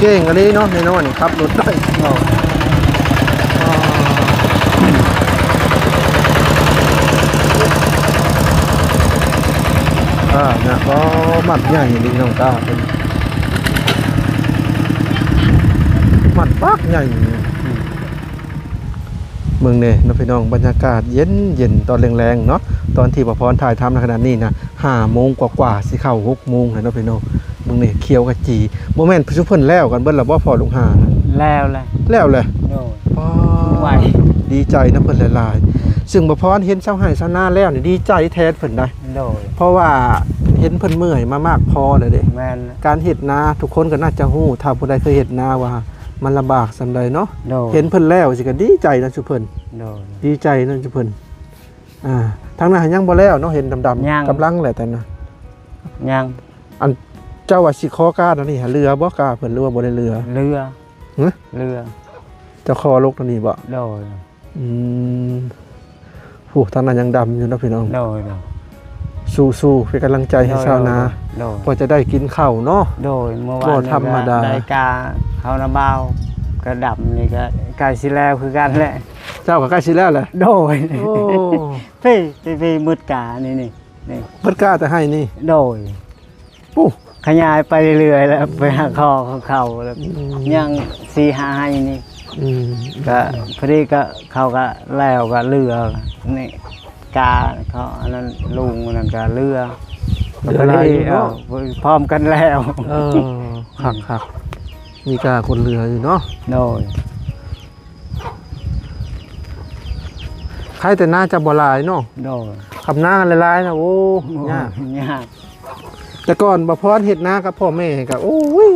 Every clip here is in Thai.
เก่งอันนี้เนาะในโน่นนี่ครับรถได้เนี่ยก็มัดใหญ่ดีน้องตาเป็นมัดปักใหญ่เมืองเนี่ยน้องพี่น้องบรรยากาศเย็นตอนแรงๆเนาะตอนที่ประพรถ่ายทำในขณะนี้นะ5 โมงกว่าสิเข้า6 โมงเลยน้องพี่น้องเมืองเนี่ยเคี้ยวกะจีโมเมนต์ชุบเพิ่นแล้วกันเบิ้ลแล้วว่าพอลุงหาแล้วเลยไหวดีใจนะเพิ่นหลายๆซึ่งประพรเห็นเช้าให้ชนะแล้วนี่ดีใจแทนเพิ่นได้เพราะว่าเห็นเพิ่นเมื่อยมามากพอเลยเด้การเฮ็ดนาทุกคนก็น่าจะฮู้ถ้าผู้ใดเคยเฮ็ดนาว่ามันลำบากสำใดเนาะเห็นเพิ่นแล้วสิก็ดีใจนะชุเพิ่นดีใจนะชุเพิ่นทางนั้นยังบ่แล้วเนาะเห็นดำๆกำลังแหละแต่นะยังอันเจ้าว่าสิขอกาดนี่หาเรือบ่กาเพิ่นหรือว่าบ่ได้เรือเจ้าคอลกนี่บ่ผู้ทางนั้นยังดำอยู่นะพี่น้องสู้ๆเป็นกำลังใจให้ชาวนาพอจะได้กินข้าวเนาะเมื่อวานธรรมดาได้กาข้าวน้ำเบากระดับนี่ก็ใกล้สิแล้วคือกันแหละเจ้าก็ใกล้สิแล้วแหละพี่มืดกานี่มืดกาแต่ให้นี่ปุ๊ขยายไปเรื่อยๆแล้วไปหาคอเขาแล้วยัง4-5ให้นี่ก็พอดีก็เขาก็แล้วก็เรือนี่กาเขาอันนั้นลุงนั่นก็เรือพร้อมกันแล้วคักมีกาคนเรืออยู่เนาะใครแต่น่าจะบ่ลายเนาะขับหน้าลายๆนะโอ้ยากแต่ก่อนบ่พรเฮ็ดนากับพ่อแม่ก็โอ้ย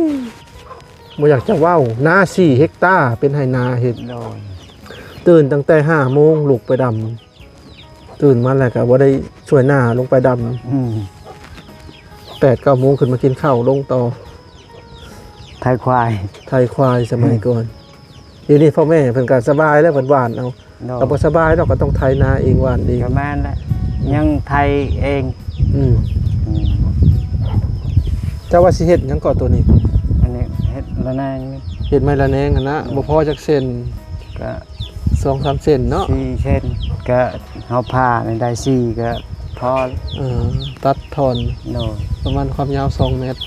บ่อยากจะเว้านา4 เฮกตาร์เป็นไหนาเฮ็ดตื่นตั้งแต่5 โมงลุกไปดำตื่นมาแล้วก็บ่ได้ช่วยหน้าลงไปดำ8-9 โมงขึ้นมากินข้าวลงต่อไทยควายสมัยก่อนเดี๋ยวนี้พ่อแม่เพิ่นก็สบายแล้วเพิ่นหวานเอาเราบ่สบายเราก็ต้องไถนาเองหวานเองก็แม่นแหละยังไทยเองเจ้าว่าสิเฮ็ดหยังก่อนตัวนี้อันนี้เฮ็ดละแนงเฮ็ดไม้ละแนงหั่นนะบ่พอจักเส้นก็ 2-3 เส้นเนาะ4 เส้นก็เฮาผ่าได้4ก็พอตัดทอนประมาณความยาว2 เมตร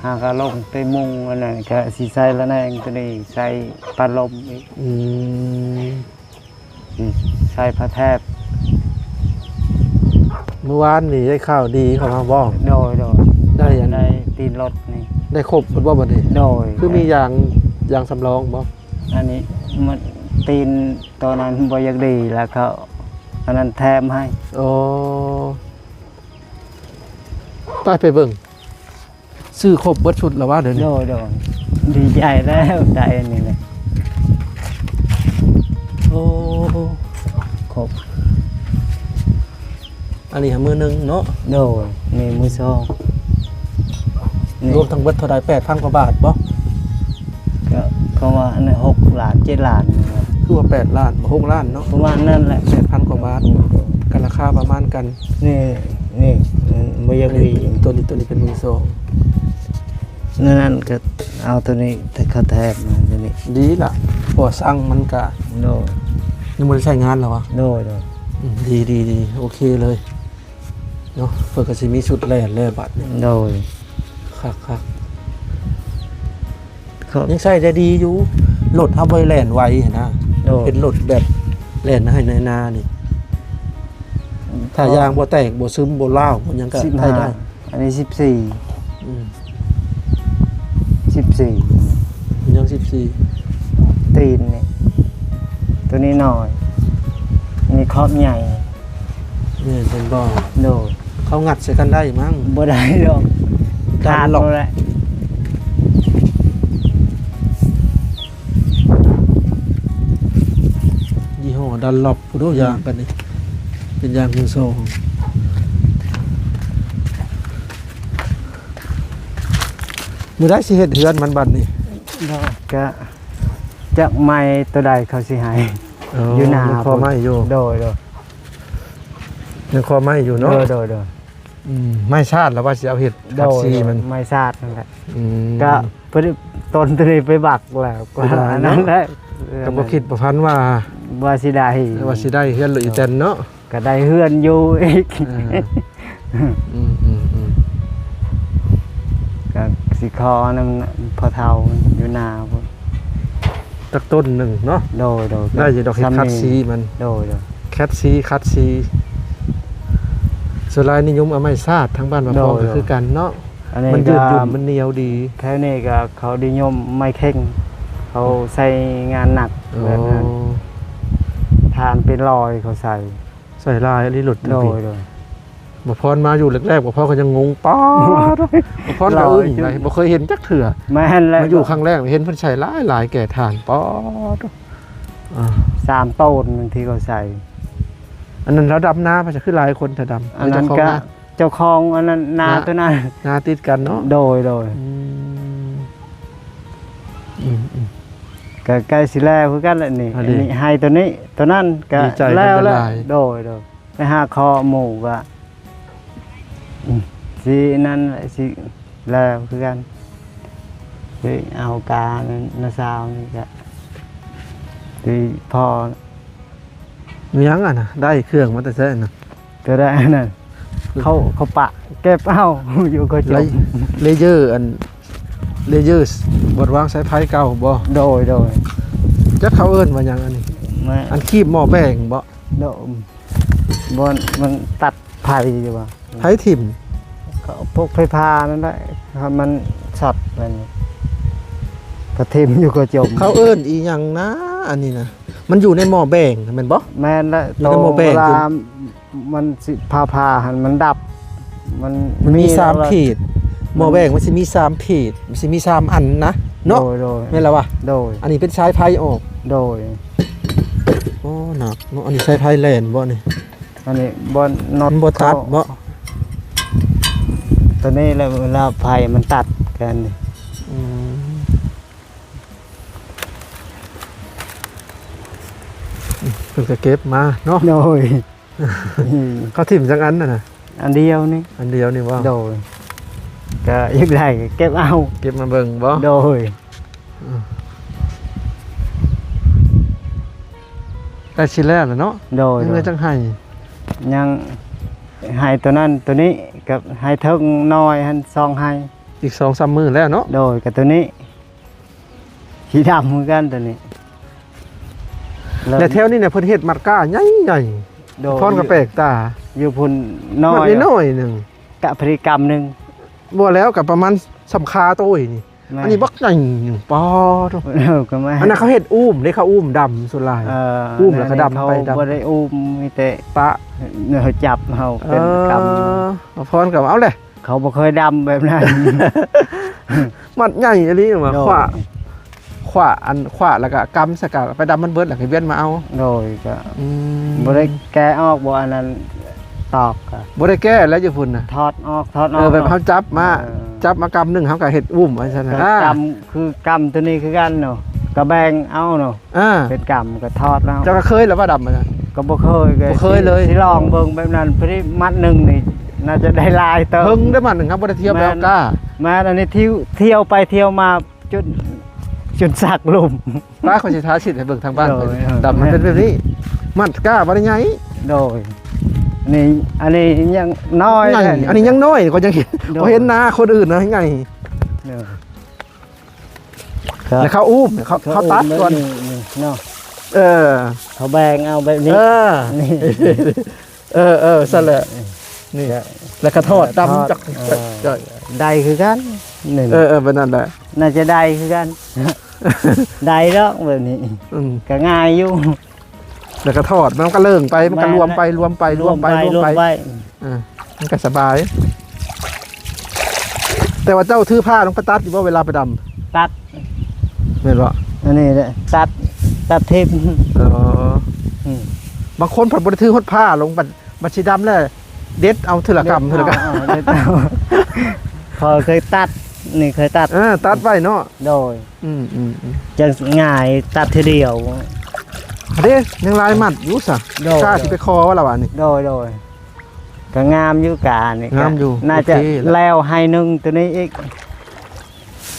หากลงไปมุงอันนั้นก็สิใส่ละแนงตัวนี้ใส่ปลาลมอีกใส่ผ้าแทบเมื่อวานนี่ได้ข่าวดีเขามาบอกได้อย่างได้ตีนรถนี่ได้ครบเพิ่นบ่บัดนี้คือมีอย่างสำรองบ่อันนี้มันตีนตอนนั้นบ่อยากดีแล้วเขาอันนั้นแถมให้ไปเบิ่งซื้อครบเบิดชุดแล้วว่าเดี๋ยวนี้ดีใจแล้วได้อันนี้เลยครบอันนี้มือหนึ่งเนาะนี่มือ2รวมทั้งเบิดเท่าใด 8,000 กว่าบาทบ่ก็เขาว่าอันนั้น6 ล้าน 7 ล้านคือว่า8 ล้าน6 ล้านเนาะประมาณนั้นแหละ 8,000 กว่าบาทกันราคาประมาณกันนี่บ่อยากดีตัวนี้เป็นมือ2นั่นก็เอาตัวนี้เขาแทบมาตัวนี้ดีล่ะพอสั่งมันก็ยังบ่ได้ใช้งานแล้ววะดีโอเคเลยเนาะเพิ่นก็สิมีชุดแล่นบัดคักยังใช้ได้ดีอยู่รถเฮาบ่แล่นไวนะเป็นรถแบบแล่นให้ในนานี่ถ้ายางบ่แตกบ่ซึมบ่ร้าวมันยังก็ใช้ได้อันนี้14ยัง14ตีนนี่ตัวนี้หน่อยมีครอบใหญ่นี่เป็นบ่เขางัดใส่กันได้มั้งบ่ได้หรอกขาดหรอกแหละยี่ห้อดันล็อกผู้ดูยางกันนี่เป็นยางมือ2มื้อใดสิเฮ็ดเฮือนมันบัดนี้ก็จักไม้ตัวใดเขาสิให้อยู่หน้าพอไม้อยู่โดย ยังคอไม้อยู่เนาะ โดยไม่ชาติแล้วว่าสิเอาเห็ดผักชีมัน ไม่ชาตินั่นแหละก็เพิ่นต้นตัวนี้ไปบักแล้วกว่านั้นแหละ ก็บ่คิดบ่พันว่า สิได้ เฮือนหรืออีแตนเนาะ ก็ได้เฮือนอยู่อีกก็สิคอนำพอเฒ่าอยู่นาพุ่น ตักต้นหนึ่งเนาะ โดย ได้อยู่ดอกเห็ดคัดซีมัน โดย แคทซีคัดซีส่วนรายนิยมเอาไม้ซาดทั้งบ้านมาพอก็คือกันเนาะมันยืดหยุ่นมันเหนียวดีแถวนี้ก็เขานิยมไม้เข่งเขาใส่งานหนักแบบนั้นทานเป็นรอยเขาใส่ลายอันนี้หลุด โดยบ่พรมาอยู่แรกๆบ่พรก็ยังงงป๊อดบ่พรก็อึ้งเลยบ่เคยเห็นจักเถื่อแม่นแล้วมาอยู่ครั้งแรกเห็นเพิ่นใช้หลายแก่ทานป๊อด3 ต้นบางทีเขาใส่อันนั้นแล้วดำนามันจะขึ้นหลายคนถ้าดำอันนั้นก็เจ้าของอันนั้นนาตัวนั้นนาติดกันเนาะโดยก็ใกล้สิแล้วคือกันแหละนี่อันนี้ให้ตัวนี้ตัวนั้นก็แล้วโดยไปหาคอหมูก็สินั่นสิแล้วคือกันไปเอากานาซาวนี่ก็ที่พอมียังอ่ะนะได้เครื่องมาแต่เส้นนะก็ได้นั่นเขาปะเก็บเอาอยู่ก็จบเลเยอร์บดวางสายไฟเก่าบ่โดยจะเขาเอิ้นว่ายังอันนี้อันคีบหม้อแบ่งบ่โดบนมันตัดไผ่อยู่บ่ไผ่ถิ่มพวกไฟฟ้านั่นแหละมันช็อตมันก็ทิ่มอยู่ก็จมเขาเอิ้นอีหยังนะอันนี้นะมันอยู่ในหม้อแบ่งแม่นบ่แม่นแล้วโตเวลามันสิพาหันมันดับมันมี3ขีดหม้อแบ่งมันสิมี3ขีดมันสิมี3อันนะเนาะแม่นแล้ววะอันนี้เป็นสายไฟออกโดยโอ้หนักเนาะอันนี้สายไฟแล่นบ่นี่อันนี้บ่น็อตบ่ตัดบ่ตัวนี้แล้วเวลาไฟมันตัดกันนี่เพิ่นก็เก็บมาเนาะโดยเขาถิ่มจังอันน่ะอันเดียวนี่ว่าโดยก็ยังได้เก็บเอาเก็บมาเบิ่งบ่โดยได้ชิ้นแรกแล้วเนาะโดยยังจังให้ยังให้ตัวนั้นตัวนี้กับให้เทิงน้อยหันซองให้อีก 2-3 มื้อแล้วเนาะโดยกับตัวนี้สีดำเหมือนกันตัวนี้แต่แถวนี้เนี่ยเพิ่นเฮ็ดมัดก้าใหญ่ๆพรก็แปลกตาอยู่พุ่นน้อยน้อยนึงกะพฤติกรรมนึงบ่แล้วกับประมาณสำคาโต้ยนี่อันนี้บักใหญ่ปอดก็ไม่อันนั้นเขาเฮ็ดอุ้มได้เขาอุ้มดำสุดลายอุ้มแล้วก็ดำไปดำบ่ได้อุ้มมีแต่ปะเฮาจับเฮาเป็นกรรมพรกับเอาเลยเขาบ่เคยดำแบบนั้นมัดใหญ่อันนี้มาขวาแล้วก็กำสกัดไปดำมันเบิดแล้วก็เวียนมาเอาโดยก็บ่ได้แกะออกบ่อันนั้นตอกบ่ได้แก้แล้วอยู่พุ่นน่ะถอดออกแบบเฮาจับมากำนึงเฮาก็เฮ็ดอุ้มว่าซั่นน่ะกำคือกำตัวนี้คือกันเนาะก็แบ่งเอาเนาะเป็นกำก็ทอดแล้วเจ้าก็เคยแล้วว่าดำมันก็บ่เคยเลยสิลองเบิ่งแบบนั้นพอดีมัดนึงนี่น่าจะได้ลายเติมเพิ่งได้มัดนึงครับบ่ได้เที่ยวแล้วก้ามาอันนี้เที่ยวไปเที่ยวมาจนสักลุ่มป้าคนสิท้าชิดให้เบิ่งทางบ้านดำมันเป็นแบบนี้มัดก้าบ่ได้ใหญ่โดยอันนี้ยังน้อยอันนี้ยังน้อยก็ยังเห็นหน้าคนอื่นนะไงแล้วเขาอุ้มเขาตัดก่อนเนาะเขาแบ่งเอาแบบนี้สั่นแหละนี่แล้วก็ทอดดำจักได้คือกันเป็นนั่นแหละน่าจะได้คือกันได้แล้วแบบนี้ก็ง่ายอยู่แล้วก็ทอดมันก็เลิ่งไปมันก็รวมไปมันก็สบายแต่ว่าเจ้าถือผ้าต้องไปตัดอยู่ว่าเวลาไปดำตัดเห็นป่ะอันนี้แหละตัดเทปบางคนผัดบริถือหดผ้าลงบัดชีดำแล้วเด็ดเอาธุรกรรมพอเคยตัดนี่เคยตัดไว้เนาะโดยจะง่ายตัดทีเดียวเด้ยังลายมัดยุ่สะกล้าที่ไปคอว่าละวะนี่โดย ก็งามอยู่กานี่ก็ งามอยู่ น่าจะ โอเคแล้ว แล้วให้หนึงตัวนี้อีก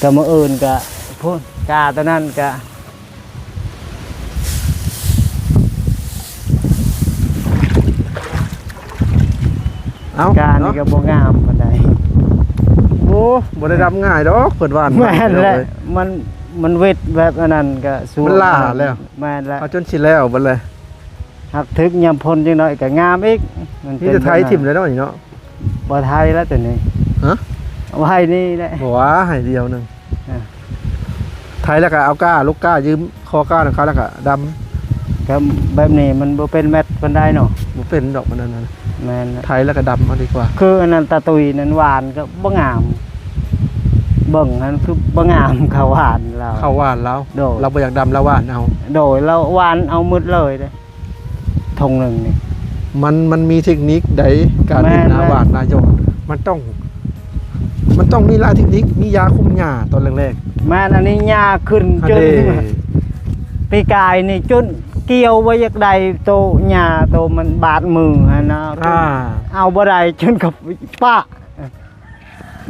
ก็มื้ออื่นก็พูดกาตัวนั้นก็ เอา กานี่ เนาะ ก็บ่งามปานใด โอ้บ่ได้ดำง่ายดอกเปิดหวาน แม่นแหละมันเวทแบบอันนั้นก็สู้ มันล่าแล้ว แม่นแล้ว เอาจนสิแล้วเบิดเลย หักทึกยามพ้นจังน้อยก็งามอีกมัน นี่จะไทยทิ่มเลยเนาะนี่เนาะ บ่ไทยแล้วตัวนี้ ฮะ เอาไว้นี่แหละ บ่ว่าให้เดียวหนึง อ่า ไทยแล้วก็เอาก้าลูกก้ายืมคอก้าของเขาแล้วก็ด ก็แบบนี้มันบ่เป็นแมทปานใดเนาะ ำบ่เป็นดอกมันนั่นนะ แม่นแล้ว ไทยแล้วก็ดำเอาดีกว่า คืออันนั้นตาตุยนั้นหวานก็บ่งามเบิ่งนั้นคือบ่งามเขาหวานเรา เข้าหวานแล้ว โดด เราบ่อยากดำแล้วหวานเอา โดยเราหวานเอามืดเลยเด้ทงหนึงนี่ มันมีเทคนิคใดการเห็นหน้า แม่น หวานหน้าหยอดมันต้องมีหลายเทคนิคมียาคุมหญ้าตอนแรก แม่นอันนี้หญ้าขึ้น ๆอัน จน เด้ ปีกายนี่จนเกี่ยวไว้อยากใดโตหญ้าโตมันบาดมือหั่นนะ เอาบ่ได้จนกับปะ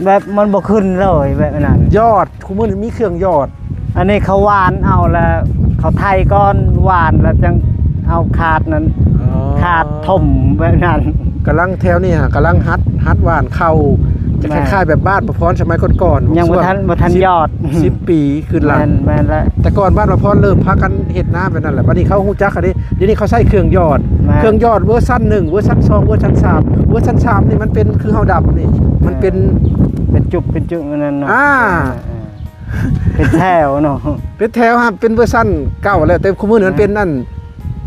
แบบมันบ่ขึ้นเลยแบบนั้น ยอดคุมื้อนี้มีเครื่องยอด อันนี้เขาหวานเอาแล้วเขาไทยก้อนหวานแล้วจังเอาขาดนั้นขาดถมแบบนั้น กำลังแถวนี่ฮะกำลังฮัดหวานเข้าจะ แม่ คล้ายๆแบบบ้านประพรสมัยก่อนๆ ยังบ่ทันยอด 10 ปีขึ้นหลัง แม่นแล้ว แต่ก่อนบ้านประพรเริ่มพากันเฮ็ดนาแบบนั้นแหละบัดนี้เขาฮู้จักอันนี้เดี๋ยวนี้เขาใช้เครื่องยอด แม่น เครื่องยอดเวอร์ชัน1เวอร์ชัน2เวอร์ชัน3เวอร์ชัน3นี่มันเป็นคือเฮาดำนี่มันเป็น เป็นจุบอันนั้นเนาะ อ่า เป็นแถวเนาะ เป็นแถวครับเป็นเวอร์ชันเก่าแล้วแต่คุมื้อนี้มันเป็นนั่น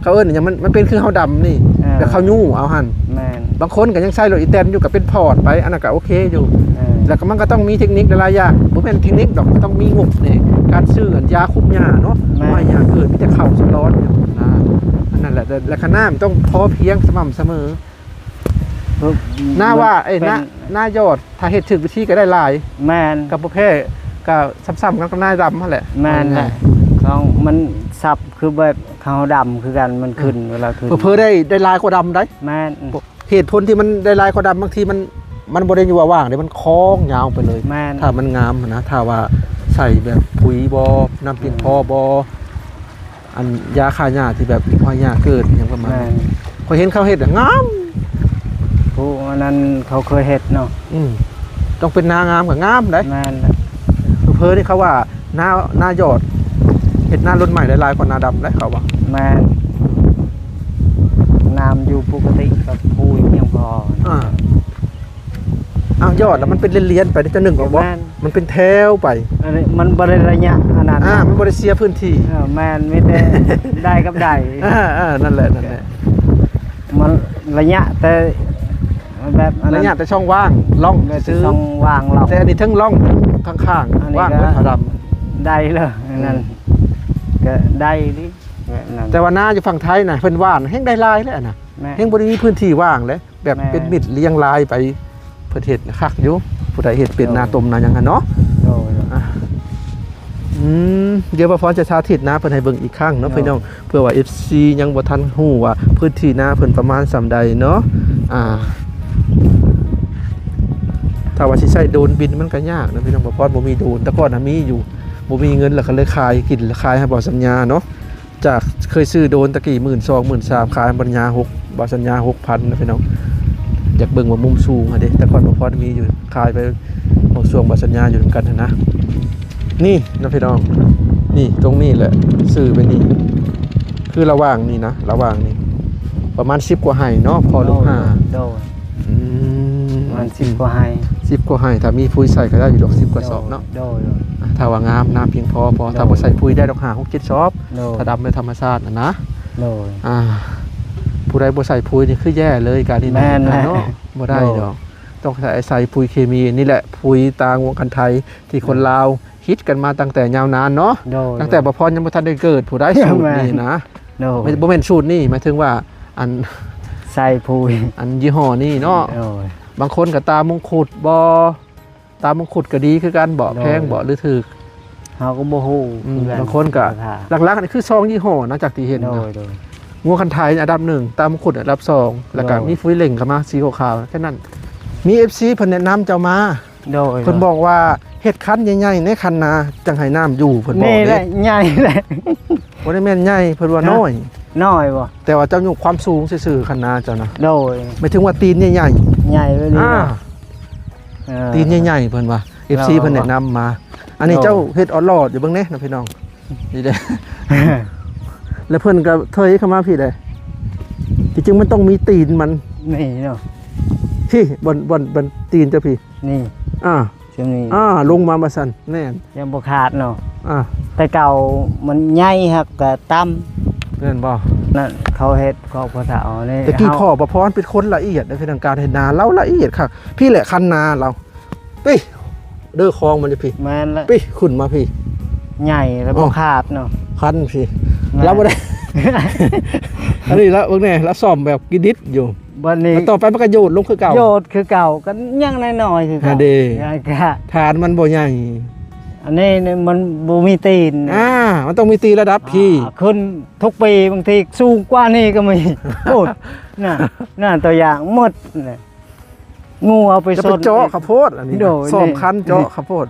เขาเอิ้นหยังมันเป็นคือเฮาดำนี่แต่เขายู่เอาหั่น แม่น บางคนก็ยังใช้รถอีแตนอยู่กับเป็นพอร์ตไปอันนั้นก็โอเคอยู่ แล้วก็มันก็ต้องมีเทคนิคหลายๆอย่างบ่แม่นเทคนิคดอกต้องมีงบนี่การซื้ออันยาคุมหญ้าเนาะว่าหญ้าเกิดมีแต่เข้าสร้อนเนี่ยนะอันนั้นแหละแต่คณะมันต้องพอเพียงสม่ำเสมอหน้าว่าหน้ายอดถ้าเฮ็ดถูกวิธีก็ได้หลาย แม่น กับบ่แพ้ก็ซ้ำๆกันกับหน้าดำนั่นแหละ แม่นแหละของมันสับคือแบบขาวดำคือกันมันขึ้นเวลาขึ้น เพิ่อได้ลายกว่าดำได้ แม่น เหตุผลที่มันได้ลายกว่าดำบางทีมันบ่ได้อยู่ว่าว่างเดี๋ยวมันคล้องยาวไปเลย แม่น ถ้ามันงามนะถ้าว่าใส่แบบปุ๋ยบอน้ำเพียงพอบออันยาฆ่าหญ้าที่แบบพอหญ้าเกิดอย่างประมาณ แม่ นั้น น พอเห็นเขาเห็ดอะงาม ผู้อันนั้นเขาเคยเฮ็ดเนาะ ต้องเป็นนางามกับงามได้ แม่นแหละ เพิ่นี่เขาว่าหน้ายอดเห็ดหน้ารุ่นใหม่หลายๆกว่าหน้าดำได้เขาว่า แม่นน้ำอยู่ปกติกับผู้เพียงพอ อ้าวยอดแล้วมันเป็นเลียนๆไปจะหนึ่งออกบ่ แม่น มันเป็นแถวไป อันนี้มันบ่ได้ระยะอันนั้น มันบริเซียพื้นที่ แม่นมีแต่ ได้กับได้ นั่นแหละ มันระยะแต่แบบอันนั้ ระ น ยะแต่ช่องว่างล่อง แบบ ซื้อ ต้องวางเรา แต่อันนี้ทั้งล่องทั้งข้าง อันนี้ ว่าง ก็ เป็นขาวดำ ได้เลยอันนั้นก็ได้ดิแบบนั้น แต่ว่าหน้าอยู่ฝั่งไทยนะเพิ่นว่านแห้งได้ลายแล้วนะ แม่ แห้งบ่ได้มีพื้นที่ว่างเลยแบบ แม่ เป็นมิดเลี้ยงลายไปเพิ่นเฮ็ดคักอยู่ผู้ใดเฮ็ดเป็นนาตมนาหยังหั่นเนาะ โดย เดี๋ยวบ่พอจะสาธิตนะเพิ่นให้เบิ่งอีกครั้งเนาะ โดย พี่น้องเพื่อว่า FC ยังบ่ทันฮู้ว่าพื้นที่นาเพิ่นประมาณส่ำใดเนาะถ้าว่าสิใช้โดรนบินมันก็ยากนะพี่น้องบ่พอบ่มีโดรนแต่ก่อนน่ะมีอยู่บ่มีเงินแล้วก็เลยขายกินแล้วขายให้บ่สัญญาเนาะจากเคยซื้อโดรนตะกี้ 12,000 13,000ขายบ่สัญญา6บ่สัญญา 6,000นะพี่น้องอยากเบิ่งว่ามุมสูงอะเด้แต่ก่อนบ่พอมีอยู่ขายไปบ่ช่วงบ่สัญญาอยู่นำกันนะนี่นะพี่น้องนี่ตรงนี้แหละซื้อไปนี่คือระหว่างนี่นะระหว่างนี่ประมาณ10กว่าไร่เนาะพอลูกห้า โดยมัน10กว่าให้ 10กว่าไร่ถ้ามีปุ๋ยใส่ก็ได้อยู่ดอก10กว่าสอบเนาะ โดย ถ้าว่างามน้ำเพียงพอถ้าบ่ใส่ปุ๋ยได้ดอก5 6 7สอบ โดย ถ้าดำเป็นธรรมชาตินะ โดย ผู้ใดบ่ใส่ปุ๋ยนี่คือแย่เลยการนี้ แม่นแหละ เนาะบ่ได้ โอ้ ดอกต้องใส่ปุ๋ยเคมีนี่แหละปุ๋ยตางวงกันไทยที่คนลาวฮิตกันมาตั้งแต่ยาวนานเนาะ โดย ตั้งแต่บ่พรยังบ่ทันได้เกิดผู้ใดสูตรนี่นะ โดย ไม่บ่แม่นสูตรนี่หมายถึงว่าอัน ใส่ปุ๋ย อันยี่ห้อนี่เนาะ โดย บางคนก็ตามงคุดบ่ตามงคุดก็ดีคือกันบ่แพงบ่หรือถูก เฮาก็บ่ฮู้ บางคนก็หลักๆนี่คือซองยี่ห้อนะจากที่เห็น โด นะ ยโดย งัวคันไทยอันดับ1ตามขุดอันดับ2แล้วก็มีฟุ้ยเหล่งเข้ามาสีขาวๆแค่นั้นมี FC เพิ่นแนะนำเจ้ามาโดยเพิ่นบอกว่าเฮ็ดคันใหญ่ๆในคันนาจังให้น้ำอยู่เพิ่นบอกนี่แหละใหญ่แหละ บ่ได้แม่นใหญ่เพิ่นว่าน้อยบ่แต่ว่าเจ้าอยู่ความสูงซื่อๆคันนาเจ้านะโดยหมายถึงว่าตีนใหญ่ๆใหญ่เลยนี่ตีนใหญ่ๆเพิ่นว่า FC เพิ่นแนะนำมาอันนี้เจ้าเฮ็ดออลอดอยู่เบิ่งแน่นะพี่น้องนี่เด้ แล้วเพิ่นก็เทยเข้ามาพี่ได้จริงๆมันต้องมีตีนมันนี่เนาะพี่บนตีนเจ้าพี่นี่ช่วงนี้ลงมาบ่ซั่นแน่นยังบ่ขาดเนาะแต่เก่ามันใหญ่ครับก็ต่ำแม่นบ่นั่นเขาเฮ็ดเขาพ่อเฒ่านี่ตะกี้พ่อประพรเป็นคนละเอียดในทางการเฮ็ดนาเราละเอียดค่ะพี่แหละคันนาเราปี้เด้อคลองมันจะพี่แม่นละปี้ขึ้นมาพี่ใหญ่แล้วบ่ขาดเนาะคันพี่เราบ่ได้อันนี้แล้วเบิ่งแน่แล้วซ่อมแบบกิดิดอยู่บัดนี้ต่อไปมันก็โยดลงคือเก่าโยดคือเก่าก็ยังน้อยๆคือเก่าฐานมันบ่ใหญ่อันนี้มันบ่มีตีนมันต้องมีตีนระดับพี่ขึ้นทุกปีบางทีสูงกว่านี้ก็มีโอ้น่ะตัวอย่างหมดน่ะงูเอาไปสดเจาะข้าวโพดอันนี้ซ่อมคันเจาะข้าวโพด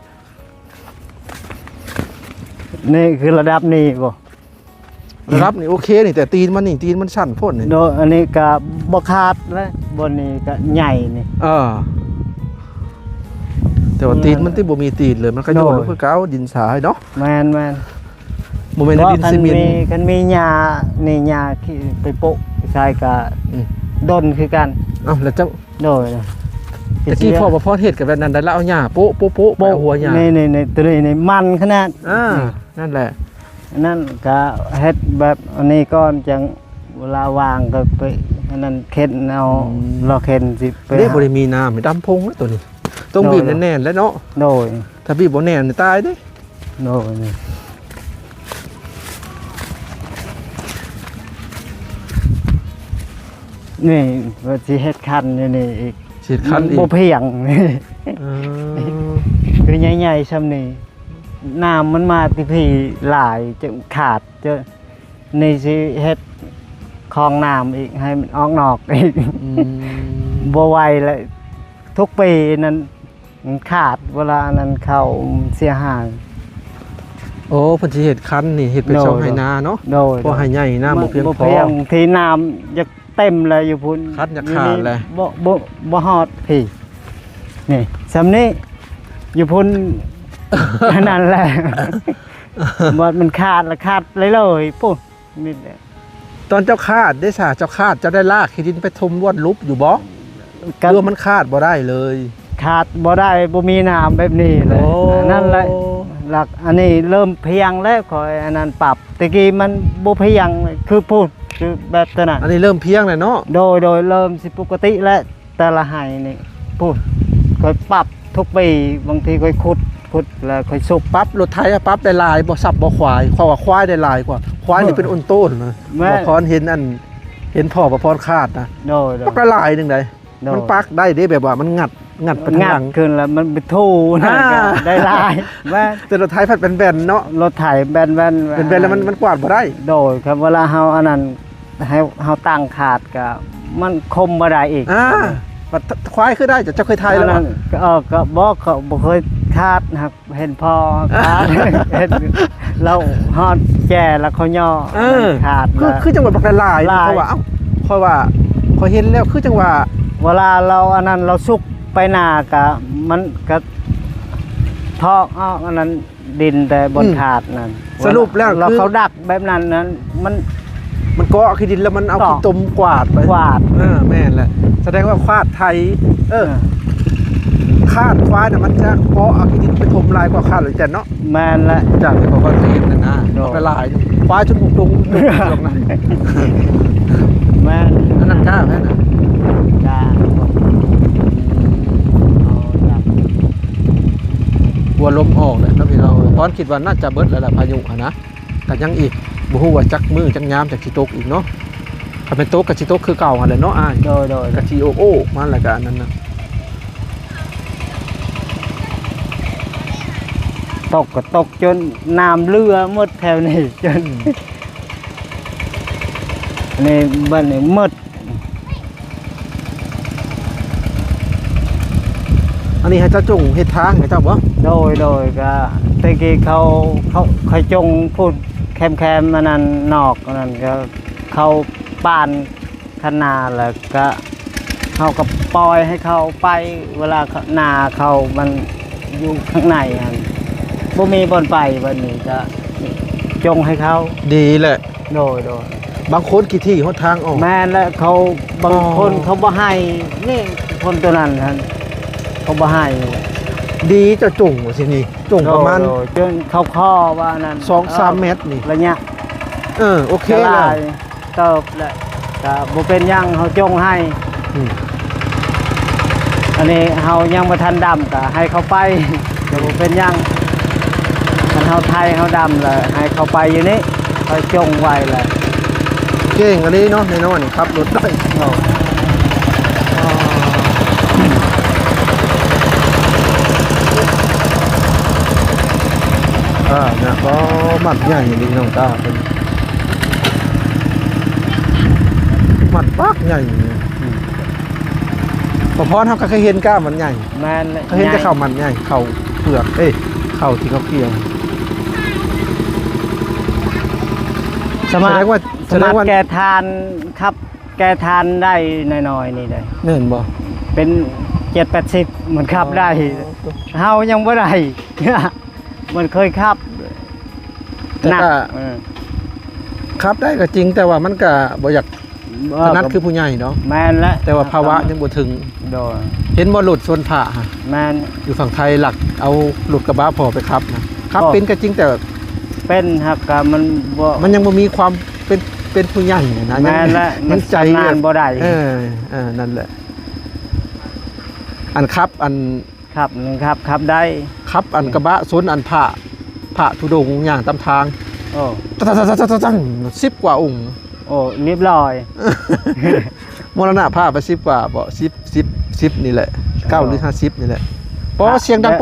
นี่คือระดับนี้บ่ระดับนี่โอเคนี่แต่ตีนมันสั่นโพดนี่โดยอันนี้ก็บ่ขาดแล้วบนนี้ก็ใหญ่นี่แต่ว่าตีนมันที่บ่มีตีนเลยมันก็โยนลงคือเก่าดินทรายเนาะแม่นบ่แม่นดินซีเมนต์คันมีหญ้านี่หญ้าที่ไปโปะใช่ก็ดนคือกันแล้วเจ้าโดยตะกี้พ่อบ่พอเฮ็ดกับแบบนั้นได้แล้วเอาหญ้าโปะหัวหญ้านี่ตัวนี้มันขนาดนั่นแหละนั่นก็เฮ็ดแบบอันนี้ก่อนจังเวลาวางก็ไปอันนั้นเข็นเอาเราเข็นสิไปได้บ่ได้มีน้ำดำพงแล้วตัวนี้ต้องบีบแน่นๆแล้วเนาะโดยถ้าบีบบ่แน่นตายเด้โดยนี่ว่าสิเฮ็ดคันนี่อีกสิคันอีกบ่เพียงคือใหญ่ๆซำนี้น้ำมันมาที่พี่หลายจะขาดจะนี่สิเฮ็ดคลองน้ำอีกให้มันออกนอกอีกบ่ไหวเลยทุกปีนั้นขาดเวลานั้นเข้าเสียหายโอ้เพิ่นสิเฮ็ดคันนี่เฮ็ดเป็นช่องให้นาเนาะบ่ให้ใหญ่น้ำบ่เพียงพอที่น้ำจะเต็มเลยอยู่พุ่นคันจะขาดเลยบ่ฮอดพี่นี่ซำนี้อยู่พุ่นนั่นแหละมันขาดละขาดเลยปุ๊บนี่แหละตอนเจ้าขาดได้สาเจ้าขาดเจ้าได้ลากขี้ดินไปทมวดลุบอยู่บ่เรือมันขาดบ่ได้เลยขาดบ่ได้บ่มีน้ำแบบนี้เลยนั่นแหละหลักอันนี้เริ่มเพียงแล้วคอยอันนั้นปรับตะกี้มันบ่เพียงคือพูดคือแบบนั้นอันนี้เริ่มเพียงแล้วเนาะโดยเริ่มสิปกติแล้วแต่ละไห้นี่พูดคอยปรับทุกปีบางทีคอยขุดแล้วค่อยสุกปั๊บรถไถปั๊บได้ลายบ่สับบ่ควายเพราะว่าควายได้ลายกว่าควายนี่เป็นอ้นต้นนะบ่พรเห็นพ่อบ่พรคาดนะมันก็ลายนึงได้มันปักได้แบบว่ามันงัดไปทางหลังขึ้นแล้วมันไปทูนะได้ลายแต่รถไถพัดเป็นแบนเนาะรถไถแบนแล้วมันกวาดบ่ได้โดยครับเวลาเฮาอันนั้นให้เฮาตั้งขาดก็มันคมบ่ได้อีกควายคือได้จะเคยทายแล้วก็บ่เคยคาดนะครับเห็นพอคาดเห็นเราฮอดแก่แล้วเขาย่อขาดคือจังหวัดบักลายเพราะว่าพอเห็นแล้วคือจังหวะเวลาเราอันนั้นเราสุกไปหน้ากะมันก็ทอกอันนั้นดินแต่บนขาดนั่นสรุปแล้วเราเขาดักแบบนั้นมันก็ขี้ดินแล้วมันเอาขี้ตมกวาดไปแม่นแหละแสดงว่าควาดไทยคาดควายน่ะมันจะเพาะเอาขี้ดินไปถมลายกว่าคาดหรือจะเนาะแม่นละจากที่เขาก็เห็นนะไปลายควายจนมุกตรงตรงนั้นแม่นนั่นกล้าแม่น่ะกล้าบัวลมออกเลยครับพี่น้องพรคิดว่าน่าจะเบิดแล้วล่ะพายุนะแต่ยังอีกบ่ฮู้ว่าจักมือจักยามจักสิตกอีกเนาะถ้าเป็นตกกับสิตกคือเก่าหั่นแหละเนาะอ้ายโดยกับสิโอ้มันละกันนั่นน่ะตกก็ตกจนน้ำเรือหมดแถวนี้จน นี่บ้านนี่มืด อันนี้ให้เจ้าจุ่งเฮ็ดทางให้เจ้าบ่ โดยก็ตะกี้เขาจงพูดแคมๆมันนั่นนอกนั่นก็เขาป้านขนาดแล้วก็เขาก็ปล่อยให้เขาไปเวลาหน้าเขามันอยู่ข้างในอันบ่มีบนไปวันนี้ก็จงให้เขา ดีแหละ โดย บางคนกี่ที่หนทางออก แม่นแล้วเขาบางคนเขาบ่ให้นี่คนตัวนั้นท่านเขาบ่ให้ ดีเจ้าจุ่งว่าสินี่จุ่งประมาณ โดยจนเขาข้อว่านั้น 2-3 เมตรนี่ ระยะ โอเค จะ แล้ว ลายเติบแหละก็บ่เป็นหยังเขาจงให้ อืม อันนี้เฮายังบ่ทันดำก็ให้เขาไปก็บ่เป็นหยังคันเฮาไทยเฮาดำเลยให้เขาไปอยู่นี่เขาจงไว้แหละ เก่งอันนี้เนาะในน้อยนี่ครับรถได้ โอ้ เนี่ยก็มัดใหญ่ดีน้องตาเป็นมัดปักใหญ่พอเฮาก็เคยเห็นก้ามันใหญ่ แม่น เขาเห็นแต่ข้าวมันใหญ่ข้าวเปลือกข้าวที่เขาเกี่ยว สามารถ แสดงว่า แกทานครับแกทานได้น้อยๆนี่ได้ เนิ่นบ่ เป็น7-80มันขับได้เฮายังบ่ได้ มันเคยขับ แต่ หนัก ก็ครับได้ก็จริงแต่ว่ามันก็บ่อยากถนัดคือผู้ใหญ่เนาะ แม่นแล้ว แต่ว่าภาวะยังบ่ถึง โดย เห็นบ่หลุดส่วนผ่าฮะ แม่น อยู่ฝั่งไทยหลักเอาหลุดกระบะพอไปครับนะครับ อ๋อ เป็นก็จริงแต่ เป็นครับก็มันบ่ มันยังบ่มีความเป็นผู้ใหญ่นะ แม่นแล้ว ยังใจ นานบ่ได้ นั่นแหละอันครับอัน ครับนึงครับขับได้ ครับอันกระบะซนอันผ่าทุดงค์อย่างตามทาง โอ้ ตั้ง10 กว่าองค์ โอ้เรียบร้อย มรณะภาพไป10 กว่าบ่10นี่แหละ9หรือ50นี่แหละเพราะเสียงดังป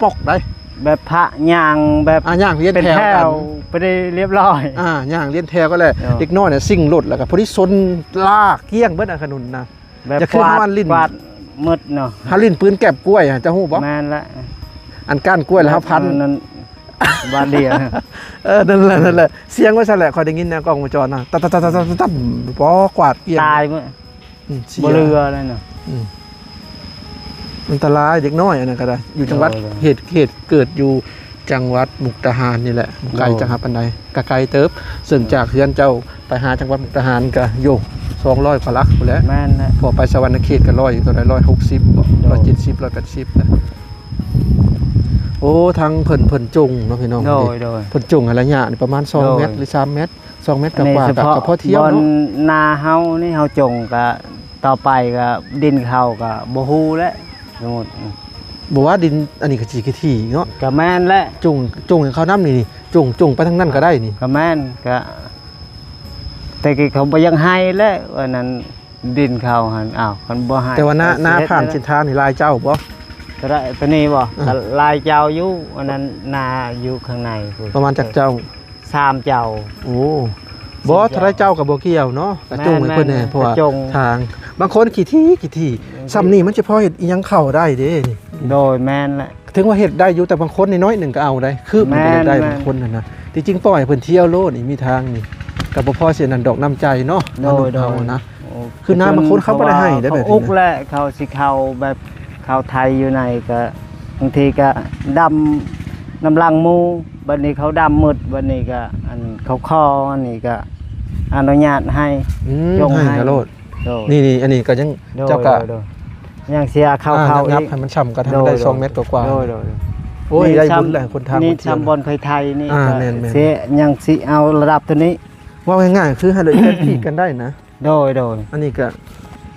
อกๆได้ แบบพระย่างแบบ ย่างเรียน เป็น แถว แถ กัน วไปได้เรียบร้อย ย่างเรียนแถวก็เลย เออ เด็กน้อยเนี่ยซิ่งรถแล้วก็พอดีซนลากเกี้ยงเบิดอันขนุนนะ แบบ จะขึ้นวันลิ้น กวาดมืดเนาะ หาลิ้นปืนแก็บกล้วยจะฮู้บ่ แม่นละ อันก้านกล้วยแล้วพัน นั้นบาดเดียว นั่นแหละเสียงว่าซั่นแหละคอยได้ยินนะกล้องวงจรนะตับปอกวาดเกี้ยง ตายเมื่อ เสีย บ่เรือเลยเนาะ อันตรายเด็กน้อยอันนั้นก็ได้อยู่จังหวัด เออ เหตุเกิดอยู่จังหวัดมุกดาหารนี่แหละไกลจังหวัดปานใดก็ไกลเติบซึ่งจากเฮือนเจ้าไปหาจังหวัดมุกดาหารก็โย200กว่าลักพุ่นแหล้ว แม่นละ พอไปสวรรณเขตก็100อยู่ตัวใด160บ่170 180นะโอ้ทางเพิ่นจงเนาะพี่น้อง โดย เพิ่นจงอะไรเนี่ยนี่ประมาณ2 เมตรหรือ3 เมตร2 เมตรกว่า เฉ ๆ พาะ ก็พอเที่ยว บน เนาะ นาเฮานี่เฮาจงก็ต่อไปก็ดินเขาก็บ่ฮู้แล้วสมมุติ บอกว่าดินอันนี้ก็สิกี่ที่เนาะ ก็แม่นแหละ จงให้เขานำนี่จงไปทางนั้นก็ได้นี่ ก็แม่นก็แต่กี้เขาบ่ยังให้แล้ววันนั้นดินเขาหันอ้าวคันบ่ให้ แต่ว่าหน้าผ่าน สิ เส้นทางนี่ลายเจ้าบ่ ก็ได้ตัวนี้บ่ อืม ก็ลายเจ้าอยู่วันนั้นนาอยู่ข้างในพุ่น ประมาณจากเจ้า 3เจ้า โอ้บ่ถ้าได้เจ้ากับบ่เกี่ยวเนาะกระจงให้เพิ่นแน่ แม่น เพราะว่า กระจง ทางบางคนกี่ที่ซ้ำนี่มันจะพอเฮ็ดอีหยังเข้าได้เด้นี่ โดยแม่นแหละ ถึงว่าเฮ็ดได้อยู่แต่บางคนน้อยๆหนึงก็เอาได้ คือมันก็เฮ็ดได้ แม่น บางคนน่ะนะที่จริงปล่อยให้เพิ่นเที่ยวโลดนี่มีทางนี่ก็บ่พอเสียนั่นดอกน้ำใจเนาะ โดย เอานะ โอ้ คือน้ำบางคนเขาบ่ได้ให้ได้แบบนี้นะ เขาอุกแหละเขาสิเข้าแบบเข้าไทยอยู่ในก็บางทีก็ดำน้ำลังหมูบัดนี้เขาดำมืดบัดนี้ก็อันเขาคออันนี้ก็อนุญาตให้ จงให้ ให้กระโลด โดย นี่อันนี้ก็ยัง โดย เจ้าก็ โดยยังเสียเข้า งับ อีก ให้มันช่ำกันทำได้2 เมตรกว่า โดย ๆโอ้ยได้บุญแหละคนทาง นี่ คนเที่ยว ทำบอลไทยๆนี่ อ่า ก็ แม่นๆ เสียยังสิเอาระดับตัวนี้ ว่าง่ายๆคือให้เลยแค่ผิดกันได้นะ โดย อันนี้ก็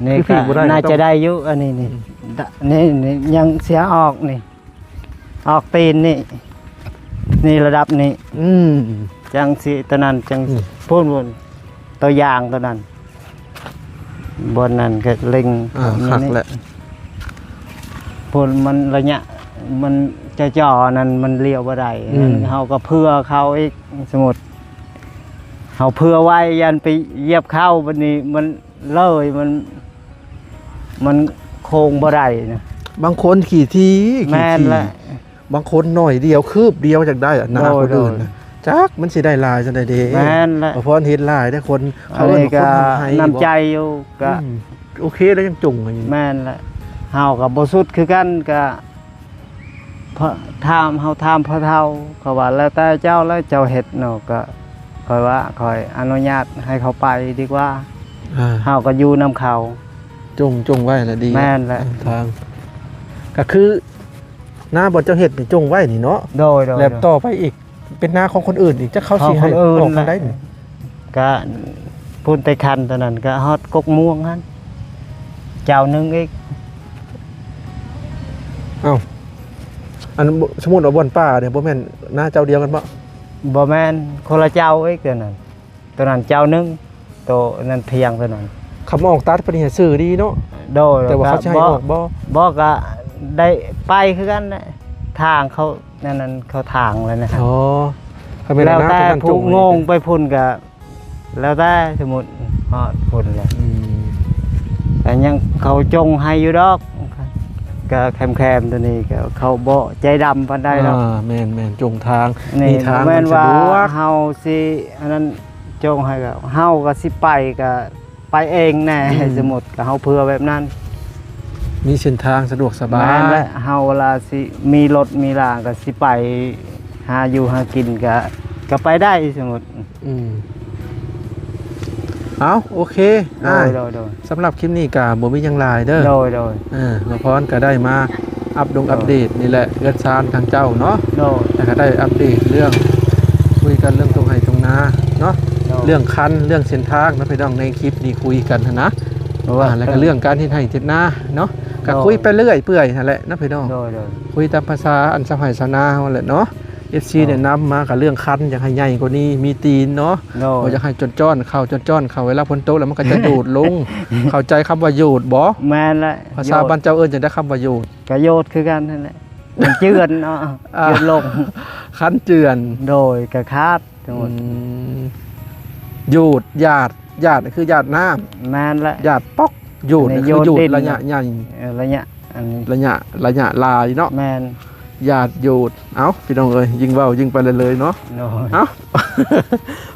นี่ คือ ก็ ผิดบ่ได้ น่า ต้อง จะได้อยู่อันนี้นี่ยังเสียออกนี่ ออกตีนนี่ระดับนี้ อืม จังสิตัวนั้นจัง อืม พูดบนตัวอย่างตัวนั้น บนนั้นก็เล็ง หักแหละ พูดมันระยะมันจะจ่อนั้นมันเลี้ยวบ่ได้นั่นเฮาก็เพื่อเขาอีกสมมุติ เฮาเผื่อไว้ยันไปเหยียบเข้าบัดนี้มันเลยมันโค้งบ่ได้นะ บางคนขี่ที แม่นแหละ บางคนหน่อยเดียวคืบเดียวจากได้อะหน้าคนอื่นนะจักมันสิได้ลายจังได๋เด้ แม่นแหละ เพราะเห็นลายได้คน อัน เอิ้ นี้ ค ก็ นทำให้ น้ำใจอยู่ก็ โอเคแล้วยังจุ่งอย่างนี้ แม่นแหละเฮาก็บ่สุดคือกันก็พอถามเฮาถามพ่อเฒ่าเขาว่าแล้วแต่เจ้าแล้วเจ้าเฮ็ดเนาะก็ค่อยว่าค่อยอนุญาตให้เขาไปดีกว่า เฮาก็อยู่นำเขา จงไว้แหละดี แม่นแหละ ทางก็คือหน้าบ่เจ้าเฮ็ดนี่จงไว้นี่เนาะ โดย แล้วต่อไปอีกเป็นหน้าของคนอื่นอีกจะเข้าสิให้ ของคนอื่น ออกมาได้นี่ ก็พูนไปคันตอนนั้นก็ฮอดกกม่วงหั่นเจ้าหนึงอีก เอ้าอันสมมุติว่าบ่อนป่าเนี่ยบ่แม่นหน้าเจ้าเดียวกันบ่ บ่แม่นคนละเจ้าอีกตัวนั้นเจ้าหนึงตัวนั้นเพียงตัวนั้น คำออกตัดปฏิเหตุสื่อดีเนาะ โดย แต่ว่าเขาจะให้ออกบ่ บ่ก็ได้ไปคือกันนะทางเขานั่นเขาทางเลยนะครับ อ๋อเขาเป็น แล้ว หน้า แต่ เป็นนั่นจ ผู้ ง งงไปพุ่นก็แล้วแต่สมมุติฮอดพุ่นเลย อืม แต่ยังเขาจงให้อยู่ดอกก็แคมๆตัวนี้ก็เขาบ่ใจดำปานใดดอก แม่นจงทาง นี่ มีทาง แม่น สะ ว่า ดวก เฮาสิอันนั้นจงให้ก็เฮาก็สิไปก็ไปเองแน่สมมุติก็เฮาเผื่อแบบนั้น มีเส้นทางสะดวกสบา แม่ ย นและเฮาเวลาสิมีรถมีลาก็สิไปหาอยู่หากินก็ไปได้สมมุติ อืมเอาโอเค โดยโดย สำหรับคลิปนี้ก็บ่มีหยังหลายเด้อ โดย มาพรก็ได้มาอัปเดตนี่แหละเรือนซานทางเจ้าเนาะ โดย แล้วก็ได้อัปเดตเรื่องคุยกันเรื่องตรงไห้ตรงนาเนาะ เรื่องคันเรื่องเส้นทางนะพี่น้องในคลิปนี้คุยกันนะแล้วก็เรื่องการที่ให้เจ็ดนาเนาะก็คุยไปเรื่อยเปื่อยนั่นแหละนะพี่น้อง โดย คุยตามภาษาอันสมัยสนาเฮาแหละเนาะ FC เนี่ยนำมากับเรื่องคันอยากให้ใหญ่กว่านี้มีตีนเนาะ โด บ่ ย อยากให้จ้อนเข้าเวลาพ้นโต๊ะแล้วมันก็จะดูดลง เข้าใจคำว่ายูดบ่ แม่นและ ภาษาบ้านเจ้าเอิ้นจะได้คำว่ายูด ก็โยดคือกันนั่นแหละมันเจือนเนาะเจือนลง คันเจือน โดยก็คาดสมมุติ ยูดหยาดคือหยาดน้ำ แม่นและ หยาดป๊อกยูด ใน คือยูด โยนดิน ระยะใหญ่ ระยะอันนี้ ระยะลายเนาะ แม่น หยาดยูดเอ้าพี่น้องเอ้ยยิงเว้ายิงไปเลยเนาะ โดย เอ้า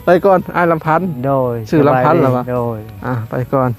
ไปก่อนอ้ายลำพันธ์ โดย ชื่อลำพันธ์เหรอวะ โดย ไปก่อน